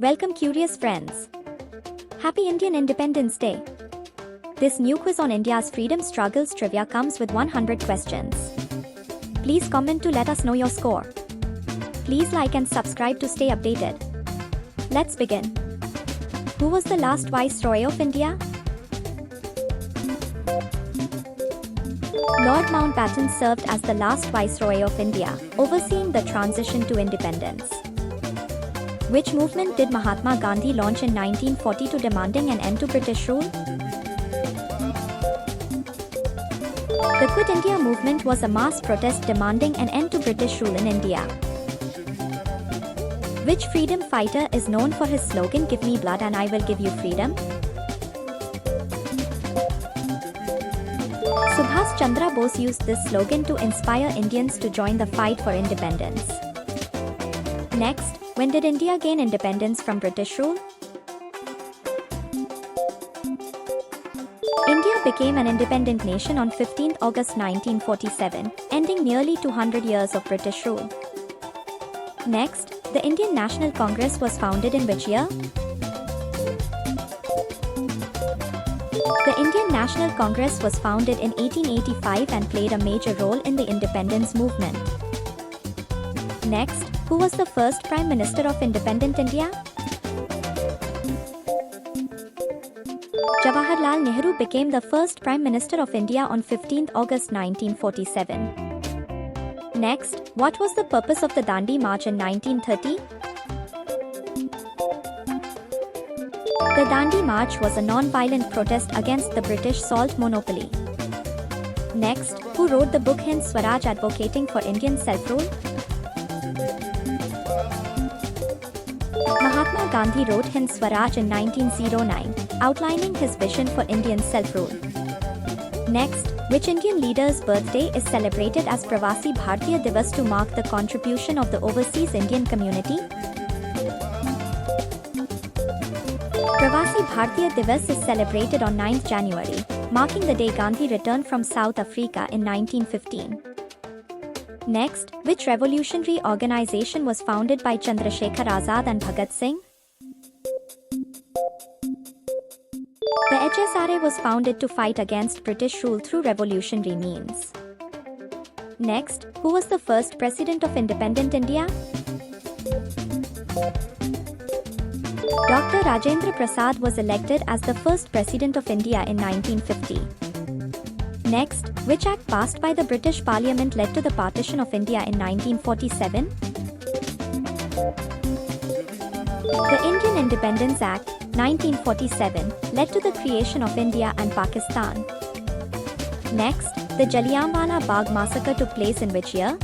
Welcome curious friends. Happy Indian Independence Day. This new quiz on India's freedom struggles trivia comes with 100 questions. Please comment to let us know your score. Please like and subscribe to stay updated. Let's begin. Who was the last Viceroy of India? Lord Mountbatten served as the last Viceroy of India, overseeing the transition to independence. Which movement did Mahatma Gandhi launch in 1942 demanding an end to British rule? The Quit India movement was a mass protest demanding an end to British rule in India. Which freedom fighter is known for his slogan "Give me blood and I will give you freedom"? Subhas Chandra Bose used this slogan to inspire Indians to join the fight for independence. Next, when did India gain independence from British rule? India became an independent nation on 15 August 1947, ending nearly 200 years of British rule. Next, the Indian National Congress was founded in which year? The Indian National Congress was founded in 1885 and played a major role in the independence movement. Next, who was the first Prime Minister of independent India? Jawaharlal Nehru became the first Prime Minister of India on 15 August 1947. Next, what was the purpose of the Dandi March in 1930? The Dandi March was a non-violent protest against the British salt monopoly. Next, who wrote the book Hind Swaraj advocating for Indian self-rule? Mahatma Gandhi wrote Hind Swaraj in 1909, outlining his vision for Indian self-rule. Next, which Indian leader's birthday is celebrated as Pravasi Bharatiya Divas to mark the contribution of the overseas Indian community? Pravasi Bharatiya Divas is celebrated on 9th January, marking the day Gandhi returned from South Africa in 1915. Next, which revolutionary organization was founded by Chandrasekhar Azad and Bhagat Singh? The HSRA was founded to fight against British rule through revolutionary means. Next, who was the first president of independent India? Dr. Rajendra Prasad was elected as the first president of India in 1950. Next, which act passed by the British Parliament led to the partition of India in 1947? The Indian Independence Act, 1947, led to the creation of India and Pakistan. Next, the Jallianwala Bagh massacre took place in which year?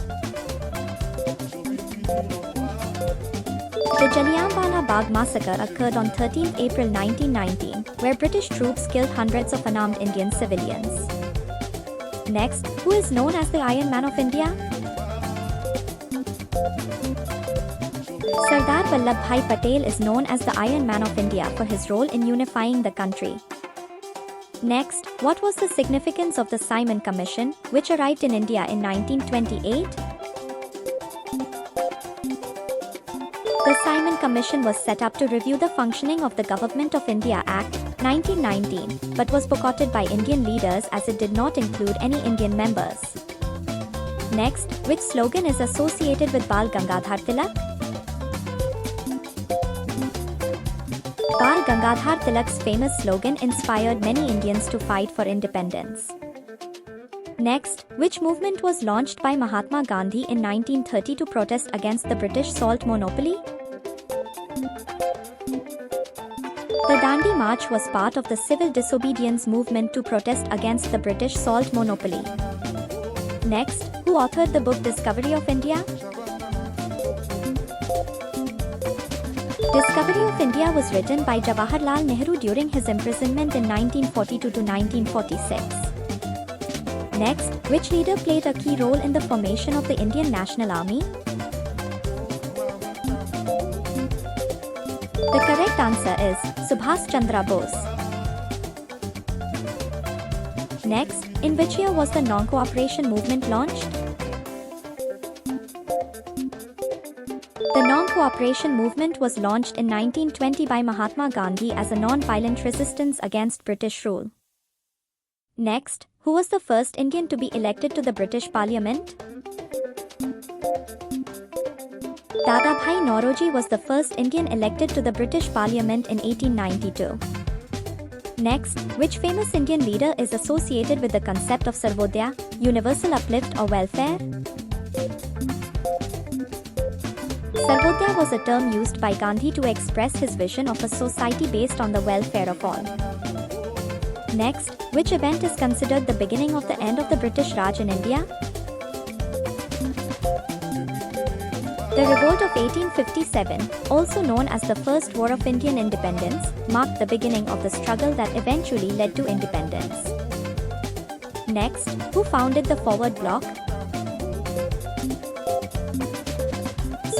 The Jallianwala Bagh massacre occurred on 13 April 1919, where British troops killed hundreds of unarmed Indian civilians. Next, who is known as the Iron Man of India? Sardar Vallabhbhai Patel is known as the Iron Man of India for his role in unifying the country. Next, what was the significance of the Simon Commission, which arrived in India in 1928? The Simon Commission was set up to review the functioning of the Government of India Act, 1919, but was boycotted by Indian leaders as it did not include any Indian members. Next, which slogan is associated with Bal Gangadhar Tilak? Bal Gangadhar Tilak's famous slogan inspired many Indians to fight for independence. Next, which movement was launched by Mahatma Gandhi in 1930 to protest against the British salt monopoly? The Dandi March was part of the civil disobedience movement to protest against the British salt monopoly. Next, who authored the book Discovery of India? Discovery of India was written by Jawaharlal Nehru during his imprisonment in 1942 to 1946. Next, which leader played a key role in the formation of the Indian National Army? The correct answer is Subhas Chandra Bose. Next, in which year was the non-cooperation movement launched? The non-cooperation movement was launched in 1920 by Mahatma Gandhi as a non-violent resistance against British rule. Next, who was the first Indian to be elected to the British Parliament? Dadabhai Naoroji was the first Indian elected to the British Parliament in 1892. Next, which famous Indian leader is associated with the concept of Sarvodaya, universal uplift or welfare? Sarvodaya was a term used by Gandhi to express his vision of a society based on the welfare of all. Next, which event is considered the beginning of the end of the British Raj in India? The Revolt of 1857, also known as the First War of Indian Independence, marked the beginning of the struggle that eventually led to independence. Next, who founded the Forward Bloc?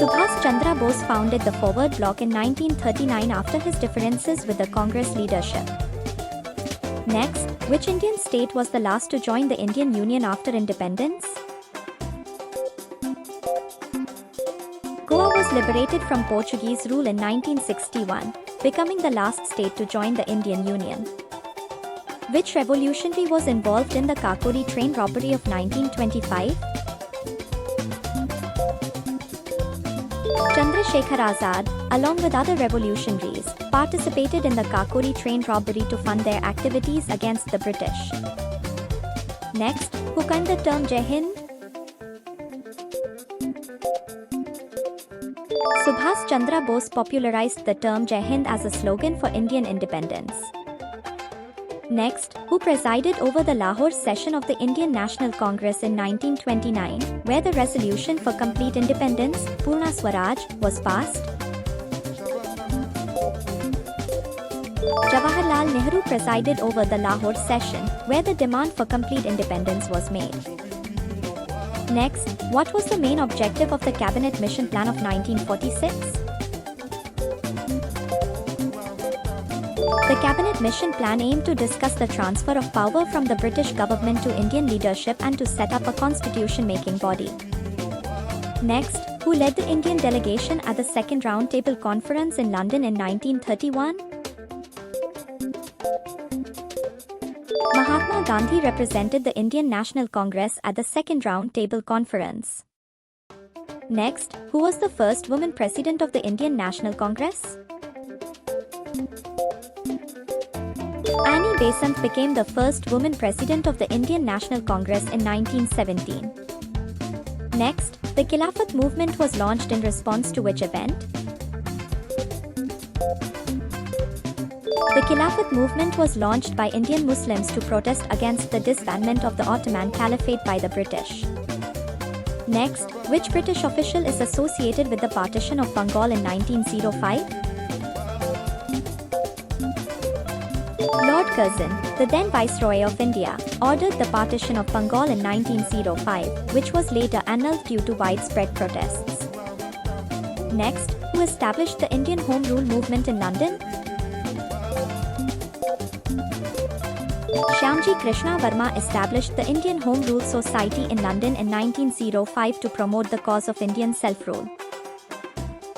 Subhas Chandra Bose founded the Forward Bloc in 1939 after his differences with the Congress leadership. Next, which Indian state was the last to join the Indian Union after independence? Goa was liberated from Portuguese rule in 1961, becoming the last state to join the Indian Union. Which revolutionary was involved in the Kakori train robbery of 1925? Chandrasekhar Azad, along with other revolutionaries, participated in the Kakori train robbery to fund their activities against the British. Next, who coined the term Jai Hind? Subhas Chandra Bose popularized the term Jai Hind as a slogan for Indian independence. Next, who presided over the Lahore session of the Indian National Congress in 1929, where the resolution for complete independence, Purna Swaraj, was passed? Jawaharlal Nehru presided over the Lahore session, where the demand for complete independence was made. Next, what was the main objective of the Cabinet Mission Plan of 1946? The Cabinet Mission Plan aimed to discuss the transfer of power from the British government to Indian leadership and to set up a constitution-making body. Next, who led the Indian delegation at the Second Round Table Conference in London in 1931? Mahatma Gandhi represented the Indian National Congress at the Second Round Table Conference. Next, who was the first woman president of the Indian National Congress? Annie Besant became the first woman president of the Indian National Congress in 1917. Next, the Khilafat movement was launched in response to which event? The Khilafat movement was launched by Indian Muslims to protest against the disbandment of the Ottoman Caliphate by the British. Next, which British official is associated with the partition of Bengal in 1905? Lord Curzon, the then Viceroy of India, ordered the partition of Bengal in 1905, which was later annulled due to widespread protests. Next, who established the Indian Home Rule movement in London? Shyamji Krishna Verma established the Indian Home Rule Society in London in 1905 to promote the cause of Indian self-rule.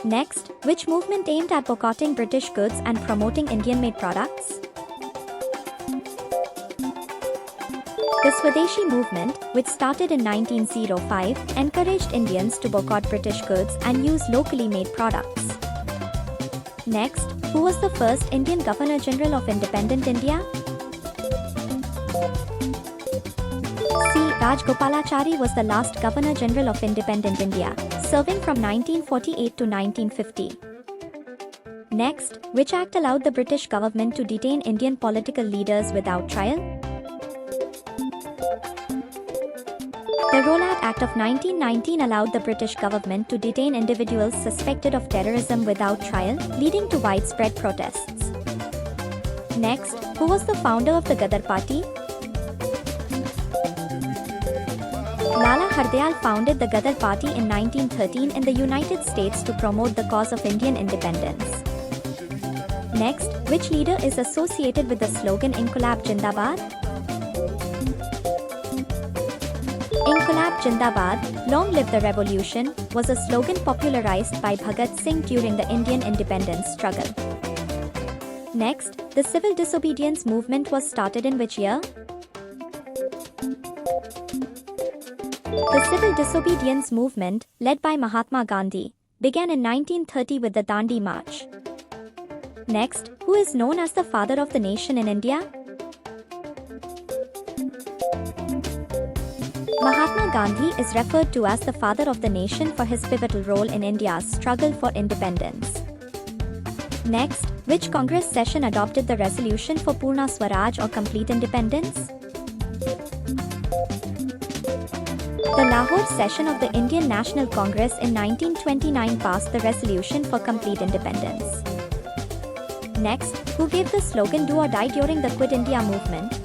Next, which movement aimed at boycotting British goods and promoting Indian-made products? The Swadeshi movement, which started in 1905, encouraged Indians to boycott British goods and use locally made products. Next, who was the first Indian Governor General of independent India? C. Rajgopalachari was the last Governor General of independent India, serving from 1948 to 1950. Next, which act allowed the British government to detain Indian political leaders without trial? The Rowlatt Act of 1919 allowed the British government to detain individuals suspected of terrorism without trial, leading to widespread protests. Next, who was the founder of the Gadar Party? Lala Hardayal founded the Gadar Party in 1913 in the United States to promote the cause of Indian independence. Next, which leader is associated with the slogan Inquilab Jindabad? Inquilab Jindabad, Long Live the Revolution, was a slogan popularized by Bhagat Singh during the Indian independence struggle. Next, the civil disobedience movement was started in which year? The civil disobedience movement, led by Mahatma Gandhi, began in 1930 with the Dandi March. Next, who is known as the father of the nation in India? Mahatma Gandhi is referred to as the father of the nation for his pivotal role in India's struggle for independence. Next, which Congress session adopted the resolution for Purna Swaraj or complete independence? The Lahore session of the Indian National Congress in 1929 passed the resolution for complete independence. Next, who gave the slogan "Do or Die" during the Quit India movement?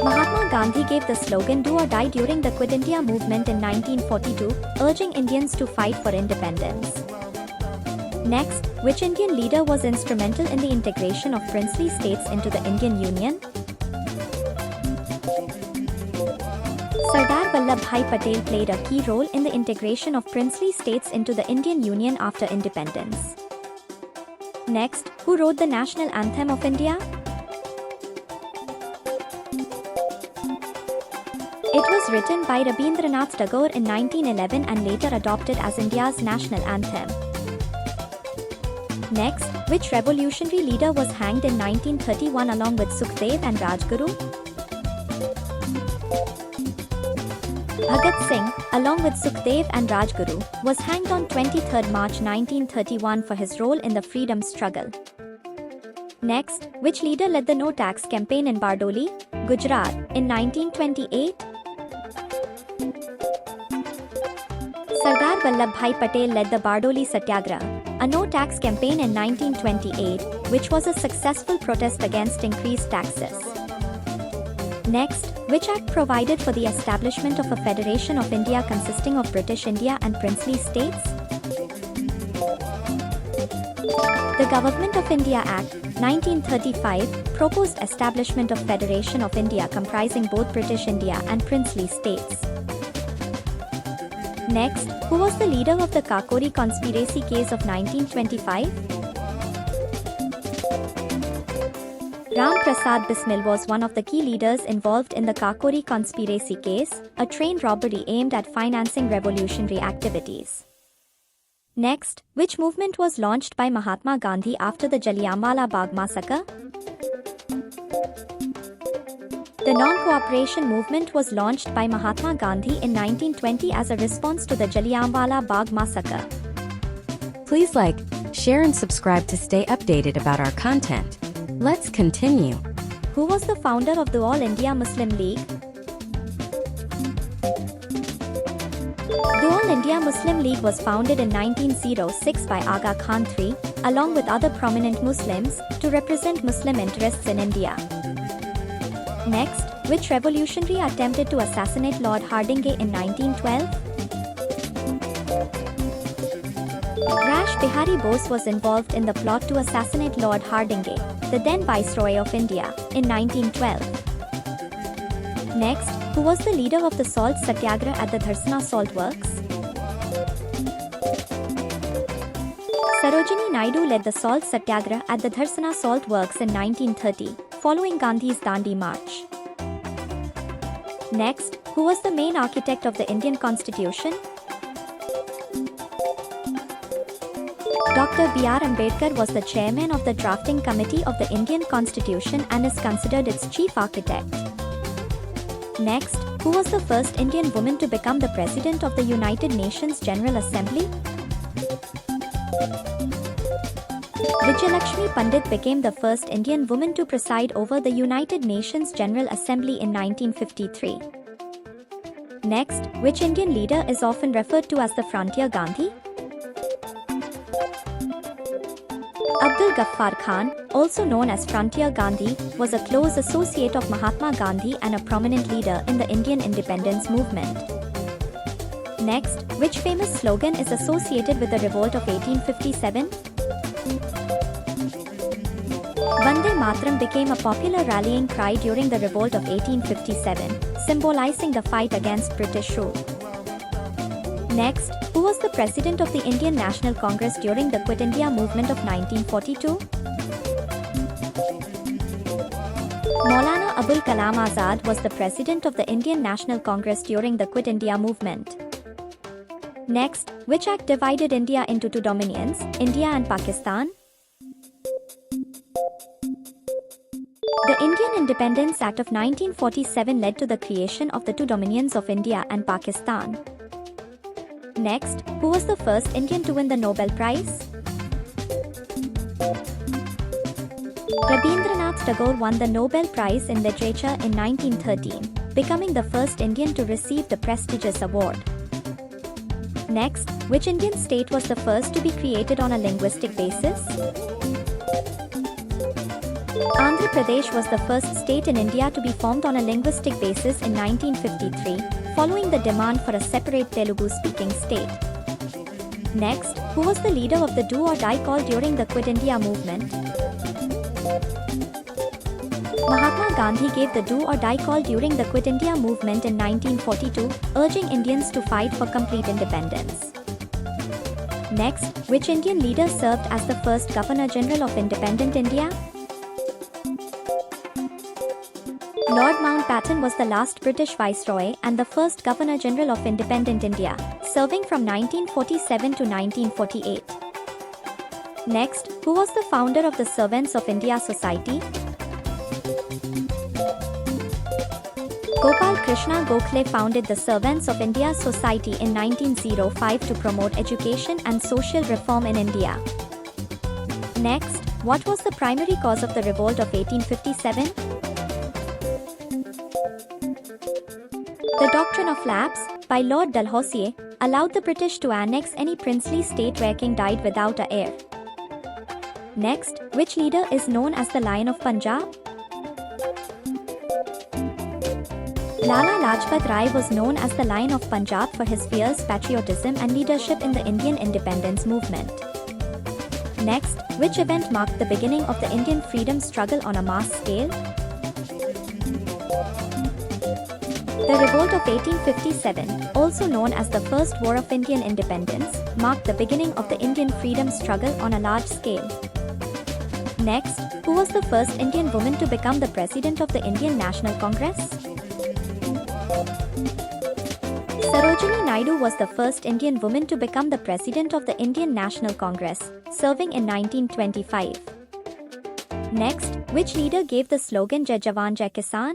Mahatma Gandhi gave the slogan "Do or Die" during the Quit India movement in 1942, urging Indians to fight for independence. Next, which Indian leader was instrumental in the integration of princely states into the Indian Union? Sardar Vallabhbhai Patel played a key role in the integration of princely states into the Indian Union after independence. Next, who wrote the national anthem of India? It was written by Rabindranath Tagore in 1911 and later adopted as India's national anthem. Next, which revolutionary leader was hanged in 1931 along with Sukhdev and Rajguru? Bhagat Singh, along with Sukhdev and Rajguru, was hanged on 23 March 1931 for his role in the freedom struggle. Next, which leader led the no tax campaign in Bardoli, Gujarat, in 1928? Sardar Vallabhbhai Patel led the Bardoli Satyagraha, a no tax campaign in 1928, which was a successful protest against increased taxes. Next, which act provided for the establishment of a Federation of India consisting of British India and princely states? The Government of India Act, 1935, proposed establishment of Federation of India comprising both British India and princely states. Next, who was the leader of the Kakori conspiracy case of 1925? Ram Prasad Bismil was one of the key leaders involved in the Kakori conspiracy case, a train robbery aimed at financing revolutionary activities. Next, which movement was launched by Mahatma Gandhi after the Jallianwala Bagh massacre? The non-cooperation movement was launched by Mahatma Gandhi in 1920 as a response to the Jallianwala Bagh massacre. Please like, share and subscribe to stay updated about our content. Let's continue. Who was the founder of the All India Muslim League? The All India Muslim League was founded in 1906 by Aga Khan III, along with other prominent Muslims, to represent Muslim interests in India. Next, which revolutionary attempted to assassinate Lord Hardinge in 1912? Rash Bihari Bose was involved in the plot to assassinate Lord Hardinge, the then Viceroy of India, in 1912. Next, who was the leader of the salt satyagraha at the Dharsana Salt Works? Sarojini Naidu led the salt satyagraha at the Dharsana Salt Works in 1930, following Gandhi's Dandi March. Next, who was the main architect of the Indian Constitution? Dr. B.R. Ambedkar was the chairman of the drafting committee of the Indian Constitution and is considered its chief architect. Next, who was the first Indian woman to become the president of the United Nations General Assembly? Vijayalakshmi Pandit became the first Indian woman to preside over the United Nations General Assembly in 1953. Next, which Indian leader is often referred to as the Frontier Gandhi? Abdul Ghaffar Khan, also known as Frontier Gandhi, was a close associate of Mahatma Gandhi and a prominent leader in the Indian independence movement. Next, which famous slogan is associated with the revolt of 1857? Vande Mataram became a popular rallying cry during the revolt of 1857, symbolizing the fight against British rule. Next, who was the president of the Indian National Congress during the Quit India movement of 1942? Maulana Abul Kalam Azad was the president of the Indian National Congress during the Quit India movement. Next, which act divided India into two dominions, India and Pakistan? The Indian Independence Act of 1947 led to the creation of the two dominions of India and Pakistan. Next, who was the first Indian to win the Nobel Prize? Rabindranath Tagore won the Nobel Prize in Literature in 1913, becoming the first Indian to receive the prestigious award. Next, which Indian state was the first to be created on a linguistic basis? Andhra Pradesh was the first state in India to be formed on a linguistic basis in 1953, following the demand for a separate Telugu-speaking state. Next, who was the leader of the Do or Die call during the Quit India movement? Mahatma Gandhi gave the Do or Die call during the Quit India movement in 1942, urging Indians to fight for complete independence. Next, which Indian leader served as the first Governor General of independent India? Lord Mountbatten was the last British Viceroy and the first Governor General of independent India, serving from 1947 to 1948. Next, who was the founder of the Servants of India Society? Gopal Krishna Gokhale founded the Servants of India Society in 1905 to promote education and social reform in India. Next, what was the primary cause of the revolt of 1857? The Doctrine of Lapse, by Lord Dalhousie, allowed the British to annex any princely state where king died without an heir. Next, which leader is known as the Lion of Punjab? Lala Lajpat Rai was known as the Lion of Punjab for his fierce patriotism and leadership in the Indian independence movement. Next, which event marked the beginning of the Indian freedom struggle on a mass scale? The Revolt of 1857, also known as the First War of Indian Independence, marked the beginning of the Indian freedom struggle on a large scale. Next, who was the first Indian woman to become the President of the Indian National Congress? Sarojini Naidu was the first Indian woman to become the President of the Indian National Congress, serving in 1925. Next, which leader gave the slogan Jai Jawan Jai Kisan?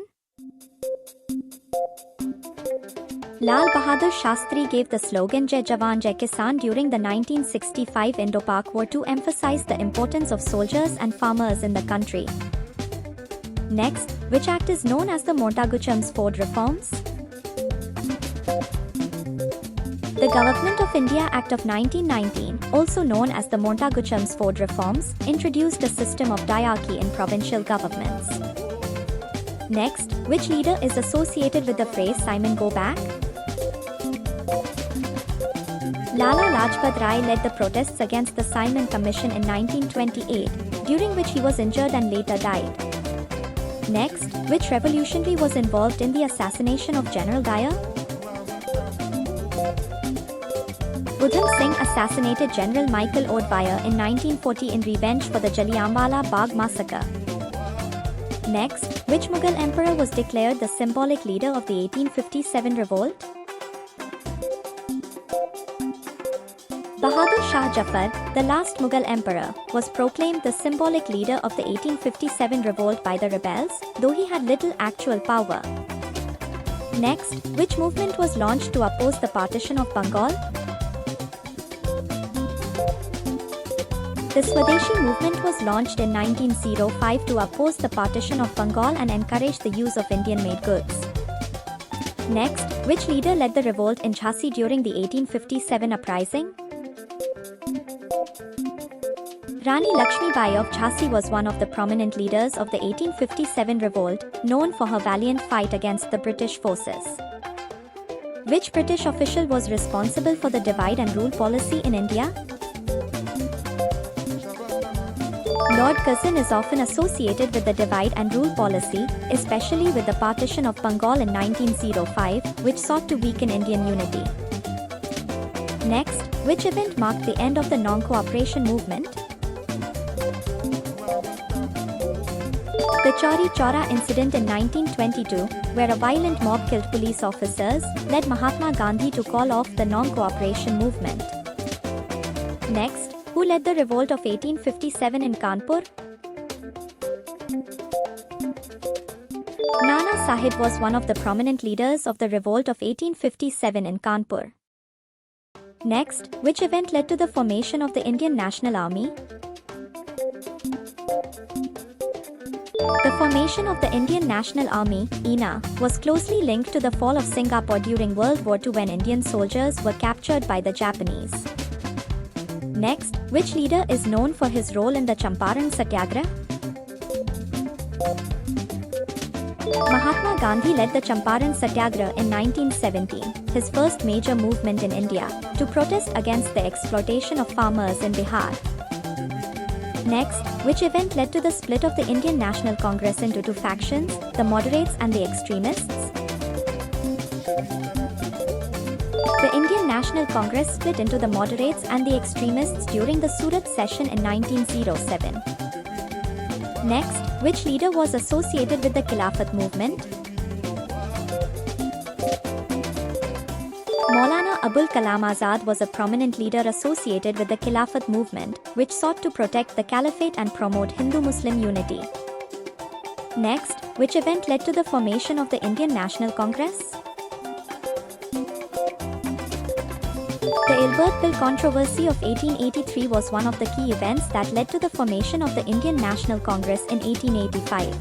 Lal Bahadur Shastri gave the slogan Jai Jawan Jai Kisan during the 1965 Indo-Pak War to emphasize the importance of soldiers and farmers in the country. Next, which act is known as the Montagu-Chelmsford Reforms? The Government of India Act of 1919, also known as the Montagu-Chelmsford Reforms, introduced a system of diarchy in provincial governments. Next, which leader is associated with the phrase Simon Go Back? Lala Lajpat Rai led the protests against the Simon Commission in 1928, during which he was injured and later died. Next, which revolutionary was involved in the assassination of General Dyer? Udham Singh assassinated General Michael O'Dwyer in 1940 in revenge for the Jallianwala Bagh massacre. Next, which Mughal emperor was declared the symbolic leader of the 1857 revolt? Bahadur Shah Jafar, the last Mughal emperor, was proclaimed the symbolic leader of the 1857 revolt by the rebels, though he had little actual power. Next, which movement was launched to oppose the partition of Bengal? The Swadeshi movement was launched in 1905 to oppose the partition of Bengal and encourage the use of Indian-made goods. Next, which leader led the revolt in Jhansi during the 1857 uprising? Rani Lakshmibai of Jhansi was one of the prominent leaders of the 1857 revolt, known for her valiant fight against the British forces. Which British official was responsible for the divide and rule policy in India? Lord Curzon is often associated with the divide and rule policy, especially with the partition of Bengal in 1905, which sought to weaken Indian unity. Next, which event marked the end of the non-cooperation movement? The Chauri Chaura incident in 1922, where a violent mob killed police officers, led Mahatma Gandhi to call off the non-cooperation movement. Next, who led the revolt of 1857 in Kanpur? Nana Sahib was one of the prominent leaders of the revolt of 1857 in Kanpur. Next, which event led to the formation of the Indian National Army? The formation of the Indian National Army, INA, was closely linked to the fall of Singapore during World War II when Indian soldiers were captured by the Japanese. Next, which leader is known for his role in the Champaran Satyagraha? Mahatma Gandhi led the Champaran Satyagraha in 1917, his first major movement in India, to protest against the exploitation of farmers in Bihar. Next, which event led to the split of the Indian National Congress into two factions, the moderates and the extremists? The Indian National Congress split into the moderates and the extremists during the Surat session in 1907. Next, which leader was associated with the Khilafat movement? Maulana Abul Kalam Azad was a prominent leader associated with the Khilafat movement, which sought to protect the caliphate and promote Hindu-Muslim unity. Next, which event led to the formation of the Indian National Congress? The Ilbert Bill controversy of 1883 was one of the key events that led to the formation of the Indian National Congress in 1885.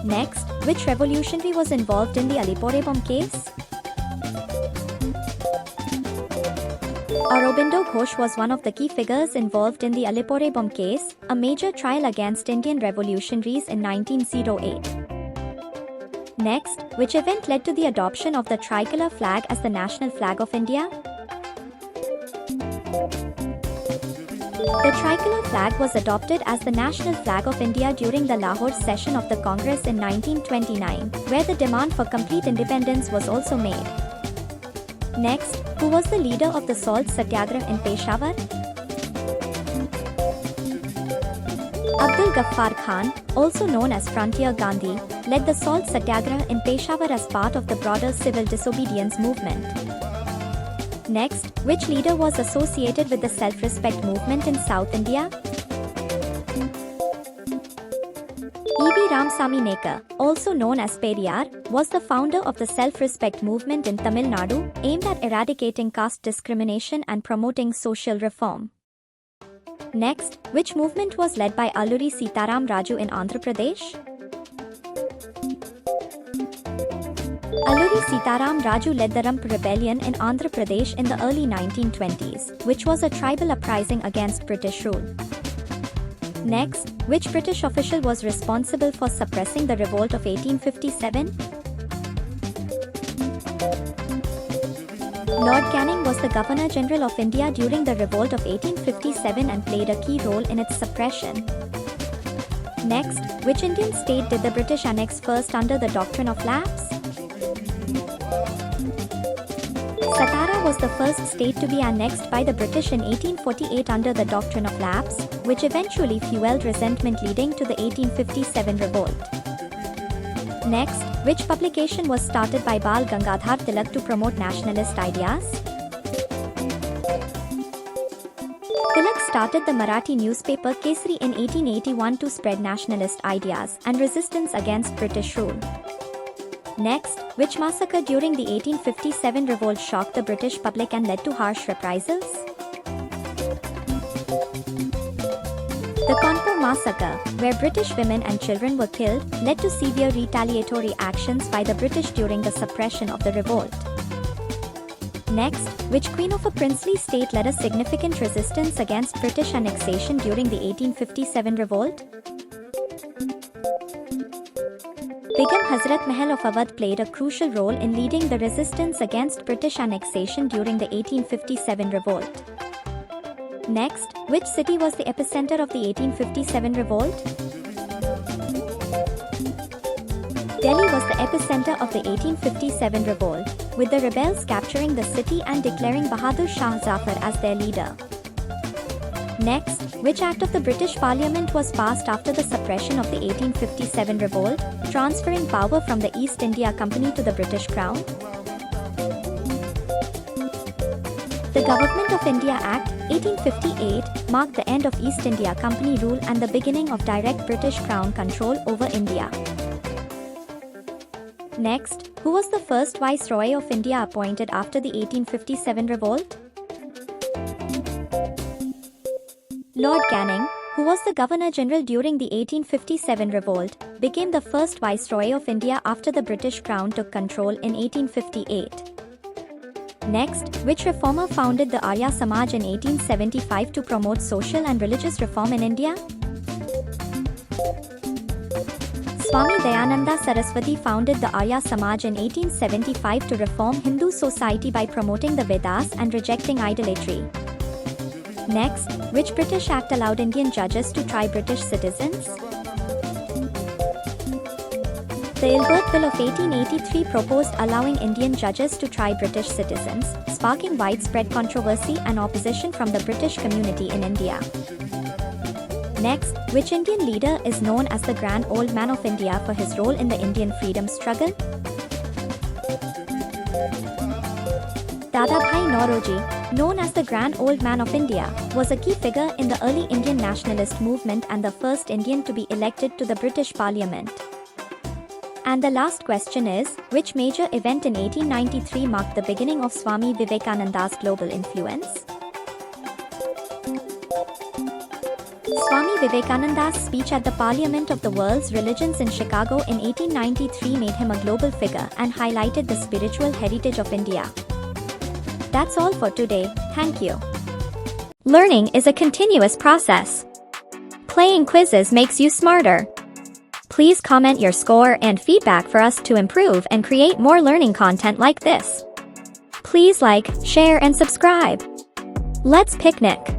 Next, which revolutionary was involved in the Alipore bomb case? Aurobindo Ghosh was one of the key figures involved in the Alipore bomb case, a major trial against Indian revolutionaries in 1908. Next, which event led to the adoption of the tricolor flag as the national flag of India? The tricolor flag was adopted as the national flag of India during the Lahore session of the Congress in 1929, where the demand for complete independence was also made. Next, who was the leader of the Salt Satyagraha in Peshawar? Abdul Ghaffar Khan, also known as Frontier Gandhi, led the Salt Satyagraha in Peshawar as part of the broader civil disobedience movement. Next, which leader was associated with the self-respect movement in South India? E.V. Ramasamy Nekar, also known as Periyar, was the founder of the self-respect movement in Tamil Nadu, aimed at eradicating caste discrimination and promoting social reform. Next, which movement was led by Alluri Sitaram Raju in Andhra Pradesh? Alluri Sitaram Raju led the Rump Rebellion in Andhra Pradesh in the early 1920s, which was a tribal uprising against British rule. Next, which British official was responsible for suppressing the revolt of 1857? Lord Canning was the Governor-General of India during the revolt of 1857 and played a key role in its suppression. Next, which Indian state did the British annex first under the doctrine of lapse? Satara was the first state to be annexed by the British in 1848 under the doctrine of lapse, which eventually fueled resentment leading to the 1857 revolt. Next, which publication was started by Bal Gangadhar Tilak to promote nationalist ideas? Tilak started the Marathi newspaper Kesari in 1881 to spread nationalist ideas and resistance against British rule. Next, which massacre during the 1857 revolt shocked the British public and led to harsh reprisals? The Kanpur massacre, where British women and children were killed, led to severe retaliatory actions by the British during the suppression of the revolt. Next, which queen of a princely state led a significant resistance against British annexation during the 1857 revolt? Begum Hazrat Mahal of Awadh played a crucial role in leading the resistance against British annexation during the 1857 revolt. Next, which city was the epicenter of the 1857 revolt? Delhi was the epicenter of the 1857 revolt, with the rebels capturing the city and declaring Bahadur Shah Zafar as their leader. Next, which act of the British Parliament was passed after the suppression of the 1857 revolt, transferring power from the East India Company to the British Crown? The Government of India Act, 1858, marked the end of East India Company rule and the beginning of direct British Crown control over India. Next, who was the first Viceroy of India appointed after the 1857 revolt? Lord Canning, who was the Governor-General during the 1857 revolt, became the first Viceroy of India after the British Crown took control in 1858. Next, which reformer founded the Arya Samaj in 1875 to promote social and religious reform in India? Swami Dayananda Saraswati founded the Arya Samaj in 1875 to reform Hindu society by promoting the Vedas and rejecting idolatry. Next, which British Act allowed Indian judges to try British citizens? The Ilbert Bill of 1883 proposed allowing Indian judges to try British citizens, sparking widespread controversy and opposition from the British community in India. Next, which Indian leader is known as the Grand Old Man of India for his role in the Indian freedom struggle? Dadabhai Naoroji, known as the Grand Old Man of India, was a key figure in the early Indian nationalist movement and the first Indian to be elected to the British Parliament. And the last question is, which major event in 1893 marked the beginning of Swami Vivekananda's global influence? Swami Vivekananda's speech at the Parliament of the World's Religions in Chicago in 1893 made him a global figure and highlighted the spiritual heritage of India. That's all for today, thank you. Learning is a continuous process. Playing quizzes makes you smarter. Please comment your score and feedback for us to improve and create more learning content like this. Please like, share and subscribe. Let's picnic.